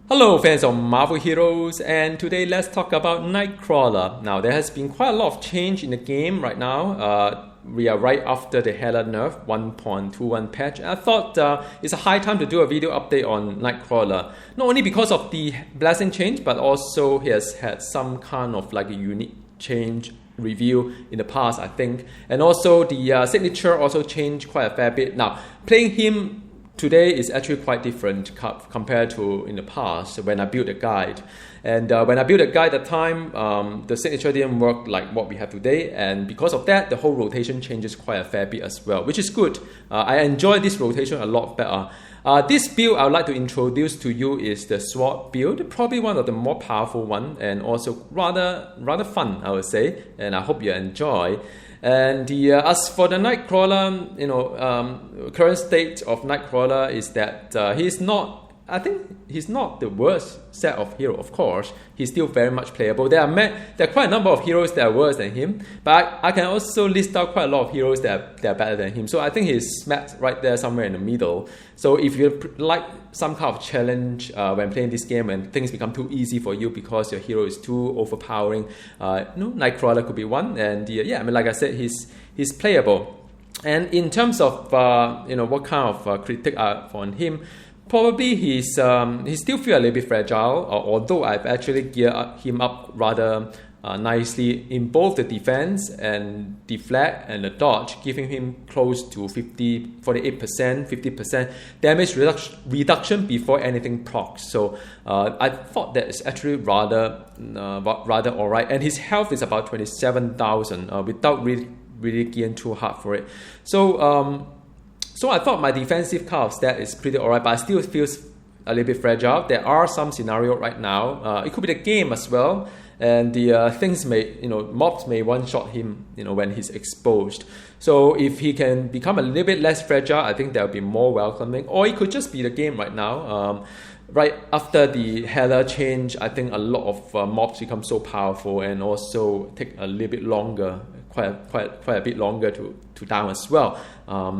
Hello fans of Marvel heroes, and today let's talk about Nightcrawler. Now there has been quite a lot of change in the game right now. We are right after the Hela nerf 1.21 patch. I thought it's a high time to do a video update on Nightcrawler. Not only because of the blessing change, but also he has had some kind of like a unique change review in the past, I think. And also the signature also changed quite a fair bit. Now playing him today is actually quite different compared to in the past when I built a guide. And when I built a guide at the time, the signature didn't work like what we have today. And because of that, the whole rotation changes quite a fair bit as well, which is good. I enjoy this rotation a lot better. This build I would like to introduce to you is the sword build, probably one of the more powerful one and also rather fun, I would say. And I hope you enjoy. And as for the Nightcrawler, current state of Nightcrawler is that I think he's not the worst set of hero. Of course, he's still very much playable. There are quite a number of heroes that are worse than him, but I can also list out quite a lot of heroes that are better than him. So I think he's smacked right there somewhere in the middle. So if you like some kind of challenge when playing this game and things become too easy for you because your hero is too overpowering, Nightcrawler could be one. And like I said, he's playable. And in terms of what kind of critique on him, probably he still feel a little bit fragile, although I've actually geared him up rather nicely in both the defense and deflect and the dodge, giving him close to 48%, 50% damage reduction before anything procs. So I thought that is actually rather alright. And his health is about 27,000 without really gearing too hard for it. So I thought my defensive kind of stat is pretty alright, but I still feels a little bit fragile. There are some scenarios right now. It could be the game as well, and the mobs may one-shot him, when he's exposed. So if he can become a little bit less fragile, I think that would be more welcoming. Or it could just be the game right now. Right after the Hela change, I think a lot of mobs become so powerful and also take a little bit longer, quite a bit longer to down as well.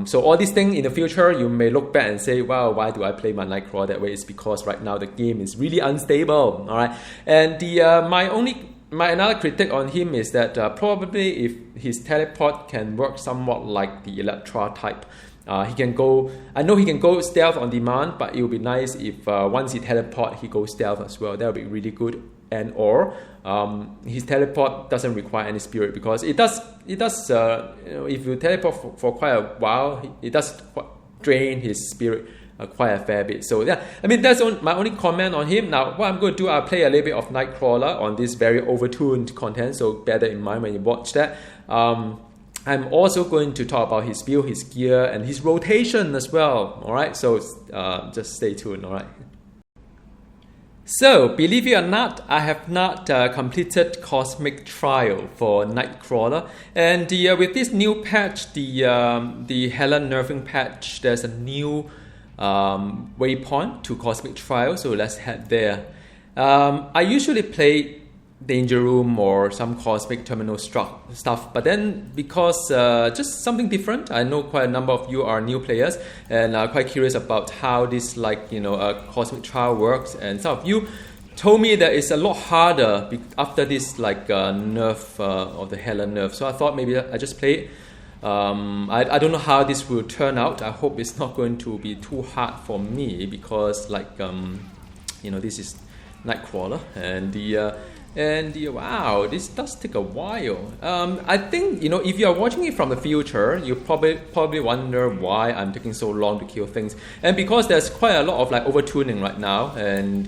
So all these things in the future, you may look back and say, well, why do I play my Nightcrawler that way? It's because right now the game is really unstable. All right, and my another critique on him is that probably if his teleport can work somewhat like the Electra type. He can go. I know he can go stealth on demand, but it would be nice if once he teleport, he goes stealth as well. That would be really good. And his teleport doesn't require any spirit because it does. If you teleport for quite a while, it does drain his spirit quite a fair bit. So yeah, that's my only comment on him. Now, what I'm going to do, I'll play a little bit of Nightcrawler on this very overtuned content. So bear that in mind when you watch that. I'm also going to talk about his build, his gear, and his rotation as well. Alright, so just stay tuned, alright? So, believe it or not, I have not completed Cosmic Trial for Nightcrawler. And with this new patch, the Hela nerfing patch, there's a new waypoint to Cosmic Trial, so let's head there. I usually play Danger Room or some Cosmic Terminal stuff, but then because just something different, I know quite a number of you are new players and are quite curious about how this Cosmic Trial works, and some of you told me that it's a lot harder after this nerf of the Hela nerf, so I thought maybe I just play it. I don't know how this will turn out. I hope it's not going to be too hard for me because this is Nightcrawler and wow, this does take a while. I think if you are watching it from the future, you probably wonder why I'm taking so long to kill things, and because there's quite a lot of overtuning right now, and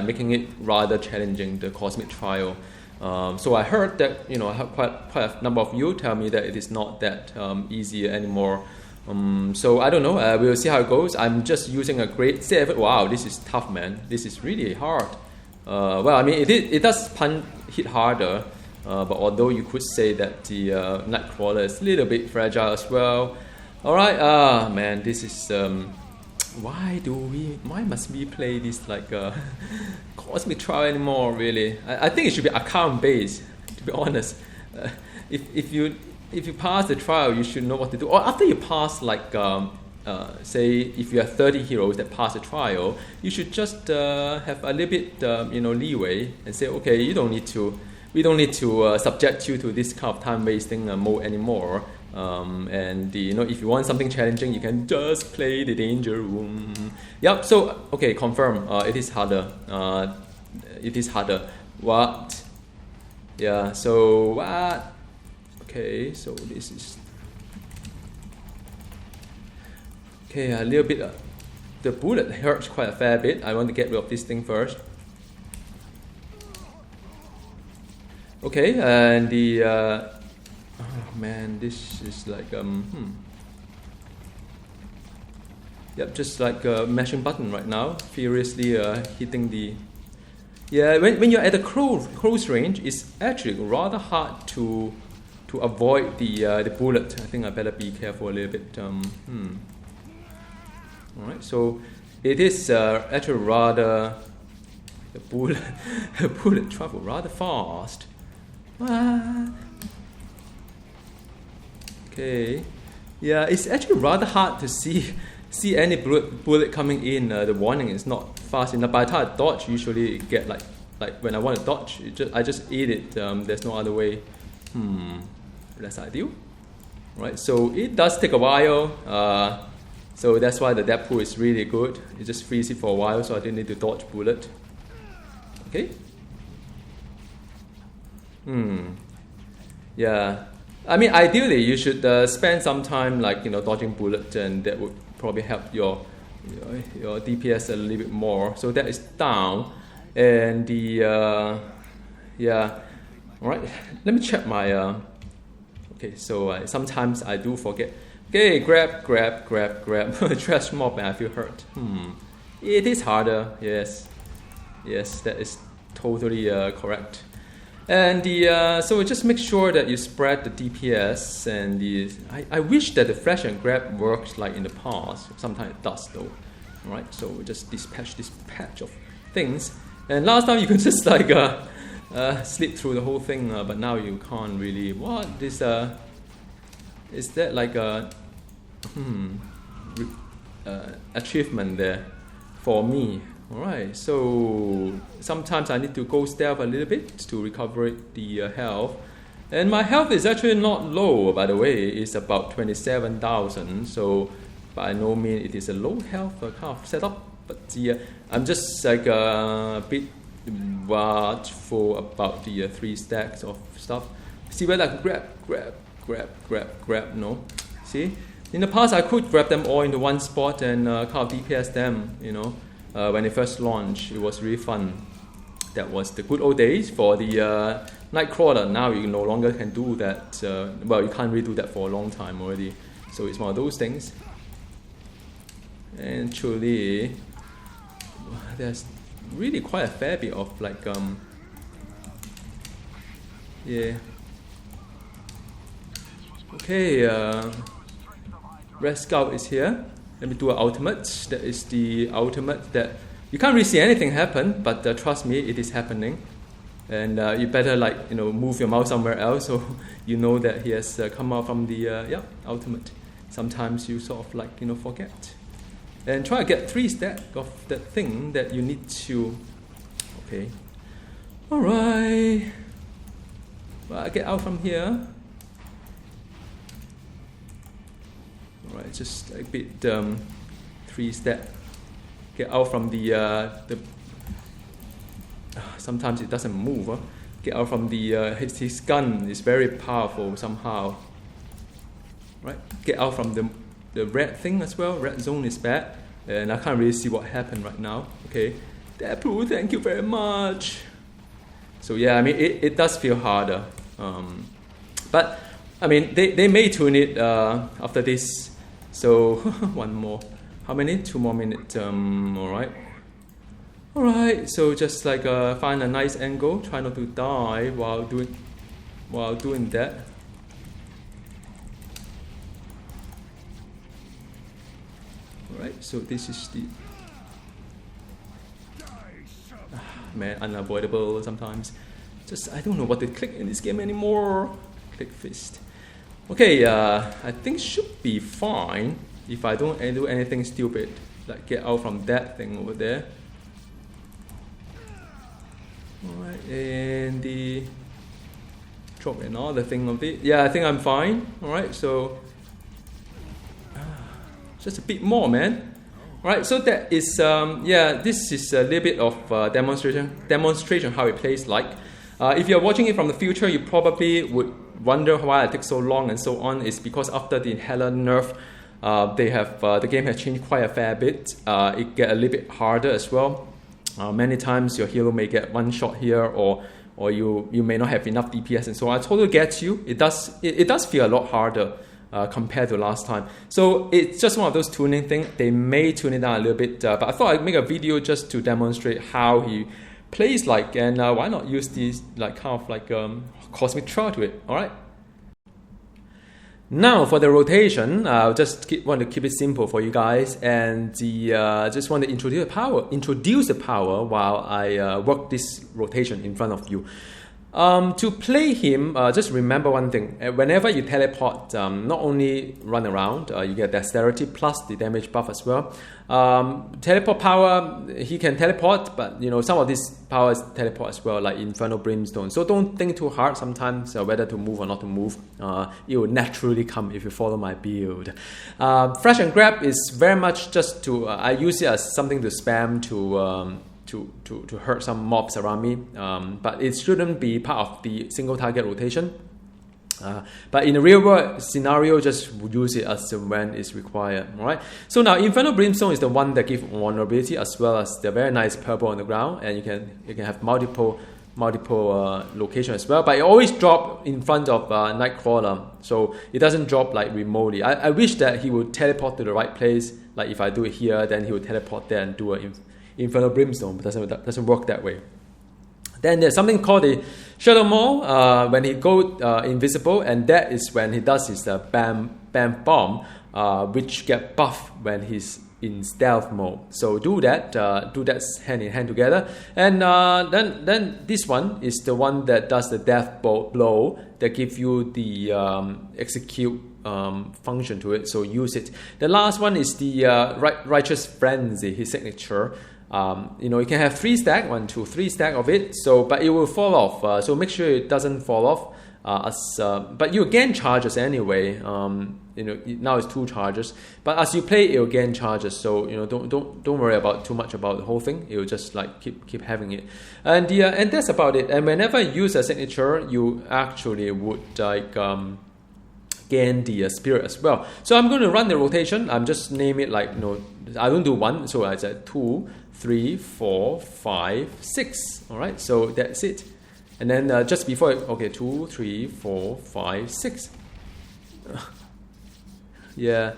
making it rather challenging, the Cosmic Trial. So I heard that I have quite a number of you tell me that it is not that easy anymore. So I don't know. We'll see how it goes. I'm just using a great save. Wow, this is tough, man. This is really hard. It does hit harder, but although you could say that the Nightcrawler is a little bit fragile as well. Alright, man, this is why must we play this Cosmic Trial anymore, really? I think it should be account based, to be honest. If you pass the trial, you should know what to do. Or after you pass say if you have 30 heroes that pass a trial, you should just have a little bit leeway and say, okay, we don't need to subject you to this kind of time wasting mode anymore. And if you want something challenging, you can just play the danger room. Yep. So okay, confirm. It is harder. It is harder. What? Yeah. So what? Okay. So this is. Okay, a little bit. The bullet hurts quite a fair bit. I want to get rid of this thing first. Okay, and the. Oh man, this is like Yep, just like mashing button right now. Furiously hitting the. Yeah, when you're at the close range, it's actually rather hard to avoid the bullet. I think I better be careful a little bit. Alright, so it is actually rather the bullet travel rather fast. Okay, yeah, it's actually rather hard to see any bullet coming in. The warning is not fast enough. By the time I dodge, usually get like when I want to dodge, I just eat it. There's no other way. That's ideal. Right, so it does take a while. So that's why the depth pool is really good. It just frees it for a while, so I didn't need to dodge bullet. Okay. Yeah. I mean, ideally, you should spend some time dodging bullet, and that would probably help your DPS a little bit more. So that is down, and the yeah. All right. Let me check my. Okay. So sometimes I do forget. Okay, grab. Trash mob, and I feel hurt. It is harder. Yes, that is totally correct. And so just make sure that you spread the DPS. And I wish that the flash and grab works like in the past. Sometimes it does though. All right, so we just dispatch this patch of things. And last time you could just slip through the whole thing, but now you can't really. What this? Is that like a achievement there for me? Alright, so sometimes I need to go stealth a little bit to recover the health. And my health is actually not low, by the way. It's about 27,000, so by no means it is a low health kind of setup. But I'm just a bit watchful about the 3 stacks of stuff. See whether I can grab, no. See? In the past, I could grab them all into one spot and kind of DPS them, when they first launched. It was really fun. That was the good old days for the Nightcrawler. Now you no longer can do that. You can't really do that for a long time already. So it's one of those things. And actually, there's really quite a fair bit of yeah. Okay, Red Scout is here. Let me do an ultimate. That is the ultimate that you can't really see anything happen, but trust me, it is happening. And you better move your mouse somewhere else so you know that he has come out from the ultimate. Sometimes you sort of forget. And try to get 3 stack of that thing that you need to. Okay. Alright. Well, I get out from here. Alright, just a bit 3 step. Get out from the sometimes it doesn't move. Get out from the his gun is very powerful somehow. Right? Get out from the red thing as well. Red zone is bad, and I can't really see what happened right now. Okay, Deadpool, thank you very much. So yeah, I mean it does feel harder, but I mean they may tune it after this. So one more. How many? 2 more minutes. Alright. So just find a nice angle. Try not to die while doing that. Alright. So this is the man, unavoidable sometimes. Just I don't know what to click in this game anymore. Click fist. Okay, I think should be fine. if I don't do anything stupid, like get out from that thing over there. Alright, and the drop another thing of it. Yeah, I think I'm fine. Alright, so just a bit more, man. Alright, so that is this is a little bit of demonstration how it plays like. If you're watching it from the future, you probably would wonder why it takes so long and so on. It's because after the Hela nerf, the game has changed quite a fair bit. It get a little bit harder as well. Many times your hero may get one shot here, or you may not have enough DPS and so on. I totally get you. It does feel a lot harder compared to last time. So it's just one of those tuning things. They may tune it down a little bit, but I thought I'd make a video just to demonstrate how he plays like, and why not use these like kind of like cosmic trial to it. All right. Now for the rotation, I just want to keep it simple for you guys, and just want to introduce the power while I work this rotation in front of you. To play him, just remember one thing. Whenever you teleport, not only run around, you get dexterity plus the damage buff as well. Teleport power, he can teleport, but some of these powers teleport as well, like Infernal Brimstone. So don't think too hard sometimes whether to move or not to move. It will naturally come if you follow my build. Flash and Grab is very much just to, I use it as something to spam to hurt some mobs around me, but it shouldn't be part of the single target rotation. But in the real world scenario, just use it as and when it's required. Alright. So now Infernal Brimstone is the one that gives vulnerability as well as the very nice purple on the ground, and you can have multiple location as well. But it always drop in front of Nightcrawler, so it doesn't drop like remotely. I wish that he would teleport to the right place. Like if I do it here, then he would teleport there and do an Infernal Brimstone, but doesn't work that way. Then there's something called the Shadow Maul, when he goes invisible, and that is when he does his Bam Bomb, which get buffed when he's in stealth mode. So do that hand in hand together, and then this one is the one that does the death blow that gives you the execute function to it. So use it. The last one is the Righteous Frenzy, his signature. You can have 3 stack, 1, 2, 3 stack of it. So, but it will fall off. So make sure it doesn't fall off. But you gain charges anyway. Now it's 2 charges. But as you play, it will gain charges. So don't worry too much about the whole thing. It will just like keep having it. And that's about it. And whenever you use a signature, you actually would like gain the spirit as well. So I'm going to run the rotation. I'm just name it like I don't do 1. So I said 2, 3, 4, 5, 6. All right, so that's it. And then just before, 2, 3, 4, 5, 6. Yeah,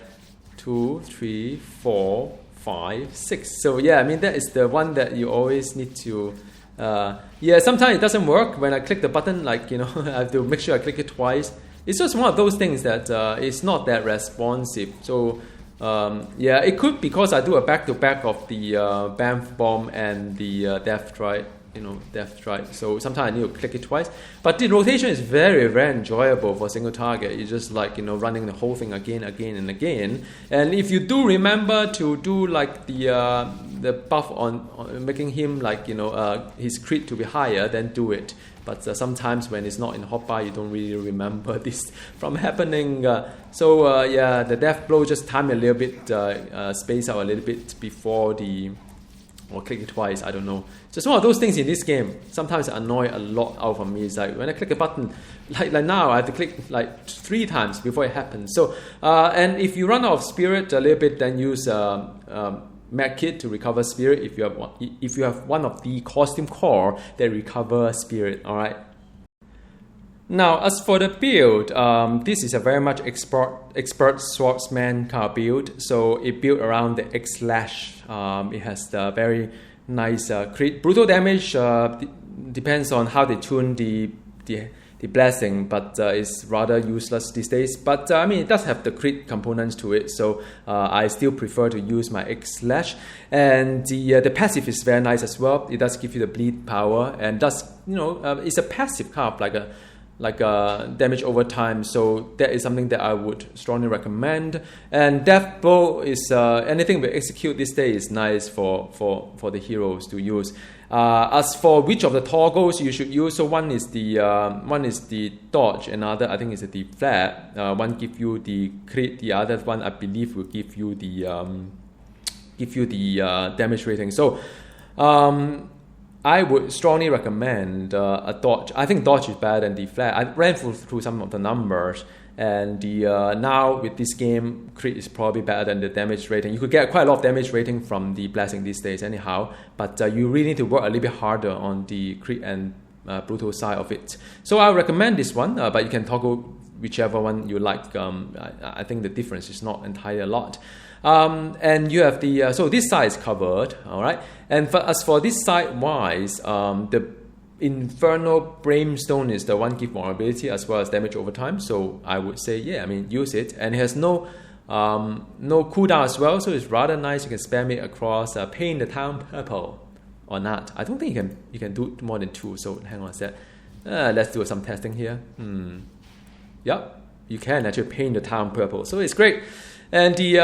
2, 3, 4, 5, 6. So yeah, I mean that is the one that you always need to. Sometimes it doesn't work when I click the button. Like I have to make sure I click it twice. It's just one of those things that it's not that responsive. So it could because I do a back-to-back of the Bam Bomb and the Death Strike. So sometimes I need to click it twice. But the rotation is very, very enjoyable for single target. It's just like running the whole thing again and again. And if you do remember to do like the buff on making him like his crit to be higher, then do it. But sometimes when it's not in hotbar, you don't really remember this from happening. The death blow just time a little bit, space out a little bit before or click it twice, I don't know. Just one of those things in this game. Sometimes it annoy a lot out of me. It's like when I click a button, like now I have to click like 3 times before it happens. So and if you run out of spirit a little bit, then use Med Kit to recover spirit. If you have one of the costume core that recover spirit. All right. Now, as for the build, this is a very much expert swordsman kind of build. So it built around the X-Slash. It has the very nice crit. Brutal damage depends on how they tune the blessing, but it's rather useless these days. But I mean, it does have the crit components to it, so I still prefer to use my X-Slash. And the passive is very nice as well. It does give you the bleed power, and does it's a passive kind of damage over time. So that is something that I would strongly recommend. And Death Blow is anything we execute this day is nice for the heroes to use. As for which of the toggles you should use, so one is the dodge, another I think is the flare. One give you the crit, the other one I believe will give you the damage rating. So I would strongly recommend a dodge. I think dodge is better than the flare. I ran through some of the numbers, and the now with this game, crit is probably better than the damage rating. You could get quite a lot of damage rating from the blessing these days anyhow, but you really need to work a little bit harder on the crit and brutal side of it. So I recommend this one, but you can toggle whichever one you like. I think the difference is not entirely a lot. And you have the so this side is covered, all right. And as for this side wise, the Infernal Brimstone is the one give vulnerability as well as damage over time. So I would say, yeah, I mean, use it, and it has no cooldown as well. So it's rather nice. You can spam it across paint the town purple or not. I don't think you can do more than 2. So hang on a sec. Let's do some testing here. Yep, you can actually paint the town purple. So it's great. And the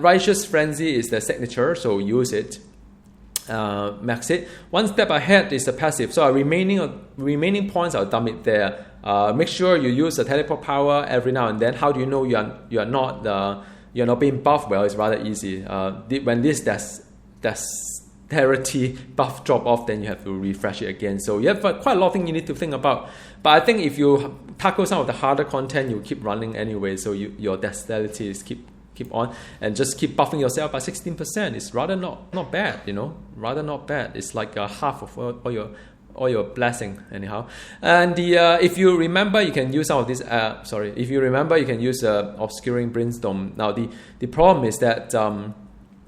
Righteous Frenzy is the signature, so use it, max it. One step ahead is the passive, so our remaining points, I'll dump it there. Make sure you use the teleport power every now and then. How do you know you're not being buffed? Well, it's rather easy. When this dexterity buff drop off, then you have to refresh it again. So you have quite a lot of things you need to think about. But I think if you tackle some of the harder content, you keep running anyway. So your dexterity is keep on and just keep buffing yourself by 16%. It's rather not bad, rather not bad. It's like half of all your blessing anyhow. And if you remember, you can use some of this. If you remember, you can use Obscuring Brimstone. Now the problem is that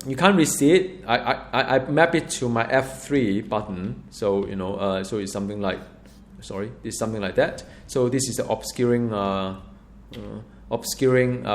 you can't really see it. I map it to my F3 button. So so it's something like. It's something like that. So this is the obscuring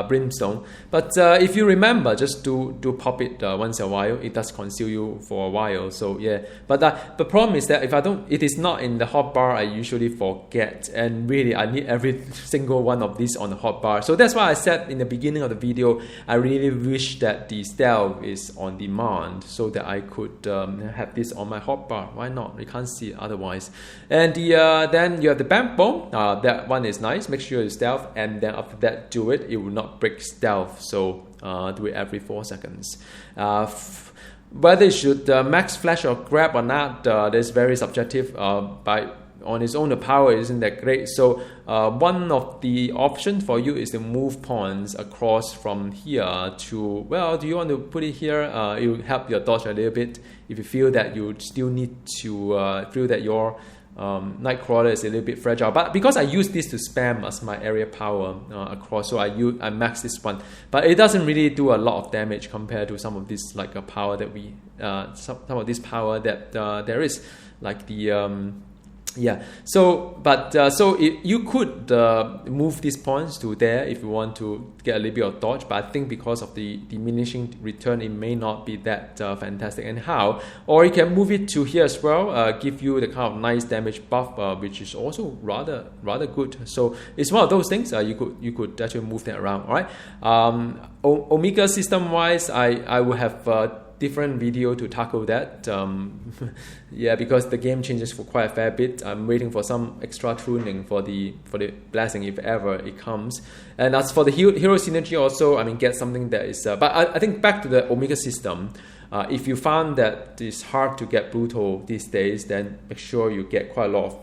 brimstone. But if you remember, just do pop it once in a while. It does conceal you for a while. So yeah. But the problem is that if it is not in the hotbar, I usually forget. And really, I need every single one of these on the hotbar. So that's why I said in the beginning of the video, I really wish that the stealth is on demand so that I could have this on my hotbar. Why not? You can't see it otherwise. And then you have the Bam Bomb. That one is nice. Make sure you stealth, and then after that, do it. It will not break stealth. So do it every 4 seconds. Whether you should max flash or grab or not, that's very subjective. On its own, the power isn't that great. So one of the options for you is to move pawns across from here to, well, do you want to put it here? It will help your dodge a little bit. If you feel that you still need to feel that your Nightcrawler is a little bit fragile, but because I use this to spam as my area power across, so I max this one, but it doesn't really do a lot of damage compared to some of this like a power that we some of this power that there is, like the so you could move these points to there if you want to get a little bit of dodge, but I think because of the diminishing return, it may not be that fantastic anyhow. Or you can move it to here as well, give you the kind of nice damage buff, which is also rather good. So it's one of those things you could actually move that around. All right. Omega system wise, I will have different video to tackle that. Because the game changes for quite a fair bit. I'm waiting for some extra tuning for the blessing if ever it comes. And as for the hero synergy also, I mean, get something that is but I think back to the Omega system, if you found that it's hard to get brutal these days, then make sure you get quite a lot of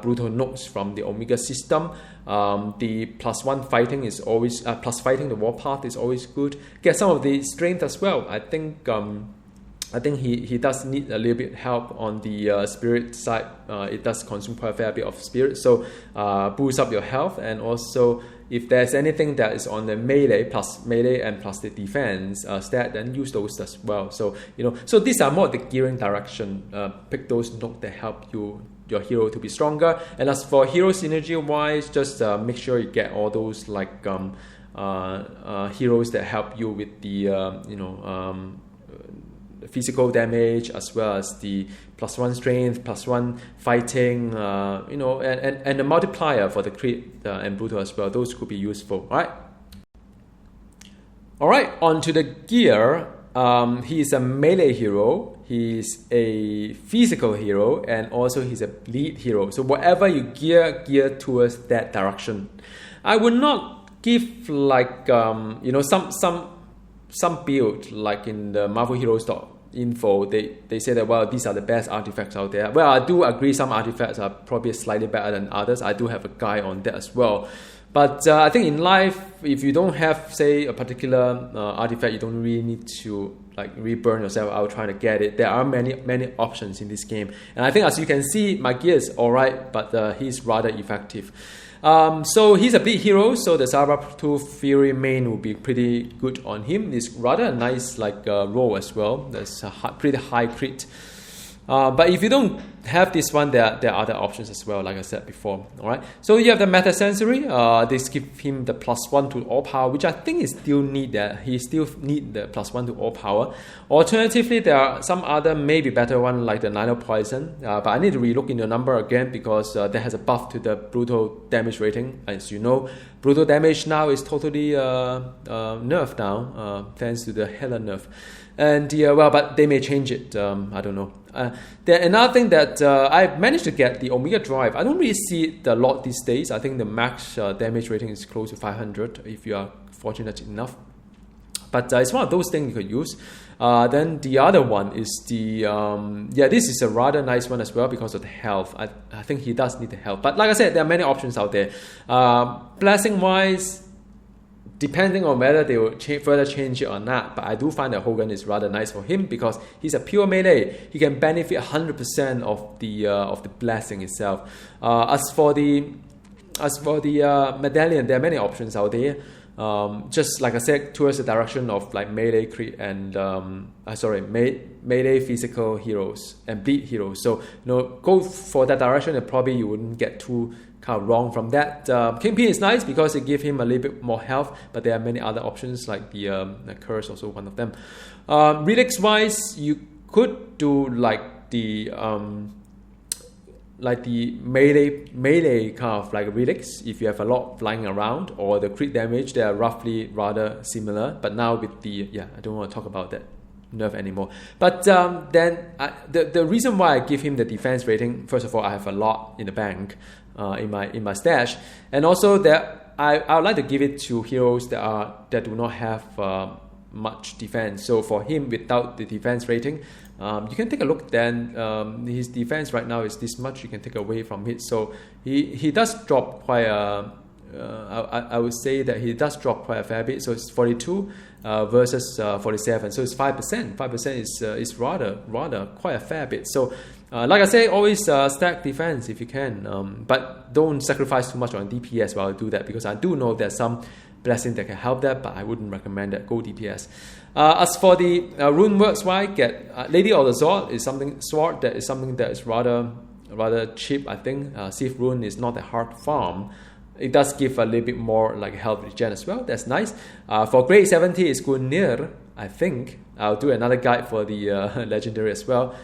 brutal notes from the Omega system. The +1 fighting is always plus fighting the warpath is always good. Get some of the strength as well. I think he does need a little bit help on the spirit side. It does consume quite a fair bit of spirit, so boost up your health. And also, if there's anything that is on the melee and plus the defense stat, then use those as well. So so these are more the gearing direction. Pick those notes that help your hero to be stronger. And as for hero synergy wise, just make sure you get all those like heroes that help you with the physical damage as well as the +1 strength, +1 fighting, and the multiplier for the crit and brutal as well. Those could be useful. Alright, on to the gear. He is a melee hero, he's a physical hero, and also he's a bleed hero. So whatever you gear towards that direction. I would not give like some build like in the Marvel Heroes info. They say that, well, these are the best artifacts out there. Well, I do agree some artifacts are probably slightly better than others. I do have a guide on that as well. But I think in life, if you don't have, say, a particular artifact, you don't really need to like re-burn yourself out trying to get it. There are many options in this game. And I think as you can see, my gear is alright, but he's rather effective. So he's a bleed hero, so the Saber-Tooth Fury main will be pretty good on him. It's rather a nice like roll as well. There's a pretty high crit. But if you don't have this one, there are other options as well, like I said before. Alright, so you have the Meta Sensory. This give him the +1 to all power, which I think he still need that. He still need the +1 to all power. Alternatively, there are some other maybe better one like the Nano Poison. But I need to relook in the number again because that has a buff to the brutal damage rating. As you know, brutal damage now is totally nerfed now, thanks to the Hela nerf. And but they may change it. I don't know. Then another thing that I've managed to get the Omega Drive. I don't really see it a lot these days. I think the max damage rating is close to 500 if you are fortunate enough. But it's one of those things you could use. Then the other one is the this is a rather nice one as well because of the health. I think he does need the health. But like I said, there are many options out there. Blessing wise, depending on whether they will further change it or not, but I do find that Hogun is rather nice for him because he's a pure melee. He can benefit 100% of the blessing itself. As for the medallion, there are many options out there. Just like I said, towards the direction of like melee crit and melee physical heroes and bleed heroes. So go for that direction, and probably you wouldn't get too kind of wrong from that. Kingpin is nice because it gives him a little bit more health, but there are many other options like the curse, also one of them. Relics wise, you could do like the melee kind of like relics if you have a lot flying around, or the crit damage. They are roughly rather similar, but now with the I don't want to talk about that nerf anymore. But then the reason why I give him the defense rating, first of all, I have a lot in the bank in my stash, and also that I would like to give it to heroes that do not have much defense. So for him, without the defense rating, you can take a look. Then his defense right now is this much. You can take away from it. So he does drop quite I would say that he does drop quite a fair bit. So it's 42 versus 47. So it's 5%. 5% is rather quite a fair bit. So like I say, always stack defense if you can. But don't sacrifice too much on DPS while you do that, because I do know there's some blessing that can help that, but I wouldn't recommend that. Go DPS. As for the rune works, why get Lady of the Sword is something that is rather cheap. I think Sith rune is not that hard to farm. It does give a little bit more like health regen as well. That's nice. For grade 70 is Gungnir, I think. I'll do another guide for the legendary as well.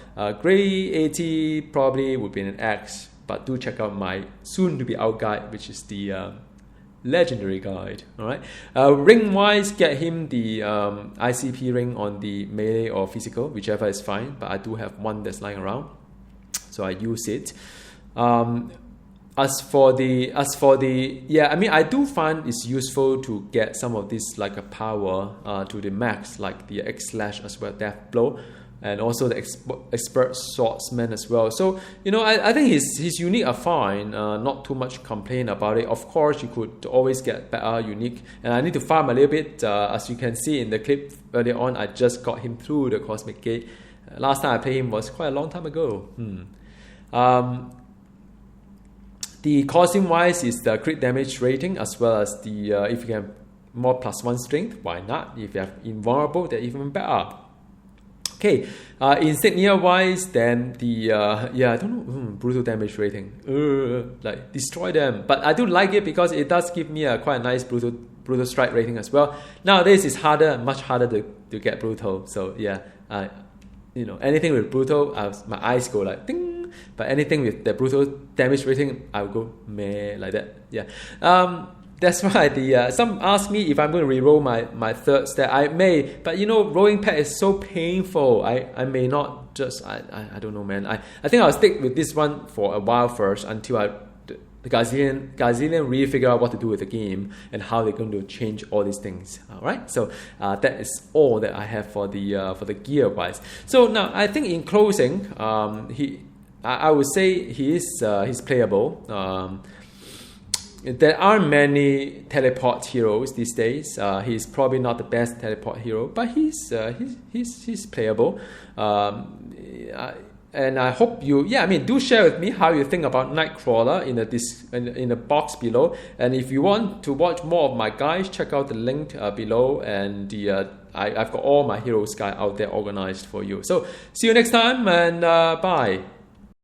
Grade 80 probably would be an X, but do check out my soon to be out guide, which is the legendary guide. Alright. Ring wise, get him the ICP ring on the melee or physical, whichever is fine, but I do have one that's lying around, so I use it. As for the I do find it's useful to get some of this like a power to the max, like the X-Slash as well, Death Blow, and also the Expert Swordsman as well. So I think his unique are fine, not too much complain about it. Of course, you could always get better unique, and I need to farm a little bit. As you can see in the clip earlier on, I just got him through the Cosmic Gate. Last time I played him was quite a long time ago. The causing wise is the crit damage rating, as well as the if you have more +1 strength, why not? If you have invulnerable, they're even better. Okay, insignia wise, then the I don't know, brutal damage rating, like destroy them. But I do like it because it does give me a quite nice brutal strike rating as well. Nowadays it's much harder to get brutal. So anything with brutal, my eyes go like ding. But anything with the brutal damage rating, I'll go meh, like that. Yeah. That's why some ask me if I'm going to reroll my third stat. I may, but rolling pet is so painful. I may not just. I don't know, man. I think I'll stick with this one for a while first until the Gazillion really figure out what to do with the game and how they're going to change all these things. All right, so that is all that I have for the gear wise. So now I think in closing, I would say he's playable. There are many teleport heroes these days. He's probably not the best teleport hero, but he's playable. And I hope do share with me how you think about Nightcrawler in the box below. And if you want to watch more of my guys, check out the link below. And I've got all my Heroes guide out there organized for you. So see you next time, and bye.